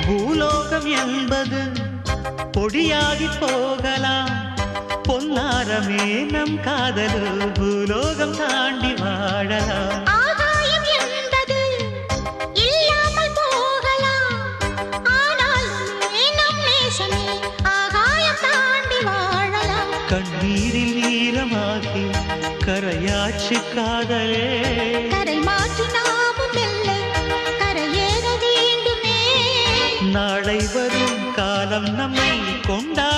பூலோகம் என்பது பொடியாகி போகலாம், பொன்னாரமே நம் காதலு பூலோகம் தாண்டி வாழலாம். ஆகாயம் என்பது இல்லாமல் போகலாம், ஆனால் நம் நேசமே ஆகாயம் தாண்டி வாழலாம். கண்ணீரில் ஈரமாகி கரையாட்சி காதலே, கரை மாற்றி நாமும் மெல்ல கரையேற வேண்டுமே. நாளை வரும் காலம் நம்மை கொண்டா